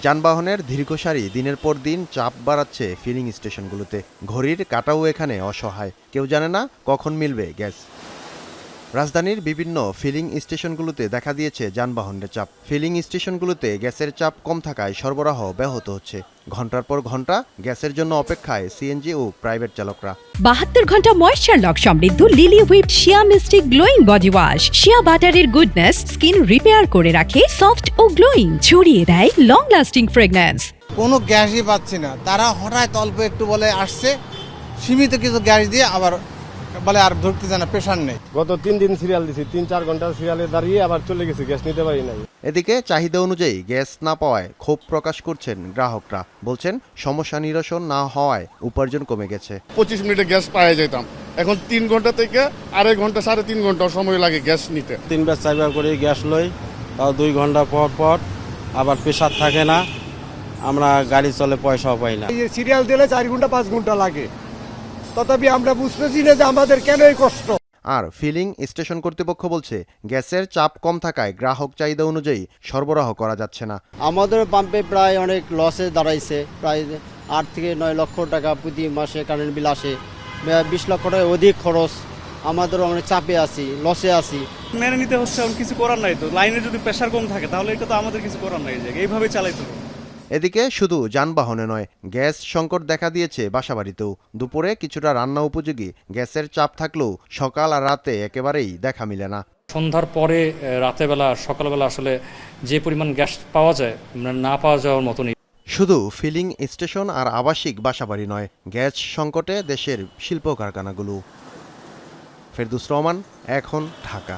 যানবাহনের দীর্ঘ সারি দিনের পর দিন চাপ বাড়াচ্ছে ফিলিং স্টেশনগুলোতে। ঘড়ির কাঁটাও এখানে অসহায়, কেউ জানে না কখন মিলবে গ্যাস। রাজধানীর বিভিন্ন ফিলিং স্টেশনগুলোতে দেখা দিয়েছে যানবাহনের চাপ। ফিলিং স্টেশনগুলোতে গ্যাসের চাপ কম থাকায় সরবরাহ ব্যাহত হচ্ছে। ঘন্টার পর ঘন্টা গ্যাসের জন্য অপেক্ষায় সিএনজি ও প্রাইভেট চালকরা। 72 ঘন্টা ময়েশ্চার লক সমৃদ্ধ লিলি হুইপড শিয়া মিস্টিক গ্লোয়িং বডি ওয়াশ। শিয়া বাটারের গুডনেস স্কিন রিপেয়ার করে রাখে সফট ও গ্লোয়িং, ছড়িয়ে দেয় লং লাস্টিং ফ্রেগন্যান্স। কোনো গ্যাসই পাচ্ছি না, তারা হঠাৎ অল্প একটু বলে আসছে, সীমিত কিছু গ্যাস দিয়ে আবার বলে আর ধরতে জানা প্রেশার নেই। গত 3 দিন সিরিয়াল দিছি, 3-4 ঘন্টা সিরিয়ালে দাঁড়িয়ে আবার চলে গেছি, গ্যাস নিতে পারি নাই। এদিকে চাহিদা অনুযায়ী গ্যাস না পাওয়ায় ক্ষোভ প্রকাশ করছেন গ্রাহকরা। বলছেন সমস্যা নিরসন না হওয়ায় উপার্জন কমে গেছে। 25 মিনিটে গ্যাস পাওয়া যেতাম, এখন 3 ঘন্টা থেকে 2.5 ঘন্টা 3.5 ঘন্টা সময় লাগে গ্যাস নিতে। 3 বার 4 বার করে গ্যাস লই, তাও 2 ঘন্টা পর পর আবার প্রেশার থাকে না, আমরা গাড়ি চলে পয়সাও পাই না। এই সিরিয়াল দিলে 4 ঘন্টা 5 ঘন্টা লাগে, তথাপি আমরা বুঝতেছি না যে আমাদের কেন এই কষ্ট। আর ফিলিং স্টেশন কর্তৃপক্ষ বলছে গ্যাসের চাপ কম থাকায় গ্রাহক চাহিদা অনুযায়ী সরবরাহ করা যাচ্ছে না। আমাদের পাম্পে প্রায় অনেক লসে দাঁড়াইছে, প্রায় 8 থেকে 9 লক্ষ টাকা প্রতি মাসে কারেন্ট বিল আসে, 20 লক্ষ টাকা অধিক খরচ। আমাদেরও অনেক চাপে আছি, লসে আছি। মেনে নিতে হচ্ছে, কিছু করার নাই তো। লাইনে যদি প্রেশার কম থাকে তাহলে এটা তো আমাদের কিছু করার নাই, যে এইভাবে চালাইতে হবে। এদিকে শুধু যানবাহনে নয়, গ্যাস সংকট দেখা দিয়েছে বাসাবাড়িতেও। দুপুরে কিছুটা রান্না উপযোগী গ্যাসের চাপ থাকলেও সকাল আর রাতে একেবারেই দেখা মিলে না। সন্ধ্যার পরে রাতেবেলা সকালবেলা আসলে যে পরিমাণ গ্যাস পাওয়া যায় না পাওয়া যাওয়ার মতনই। শুধু ফিলিং স্টেশন আর আবাসিক বাসাবাড়ি নয়, গ্যাস সংকটে দেশের শিল্প কারখানাগুলো। ফেরদৌস রহমান, এখন, ঢাকা।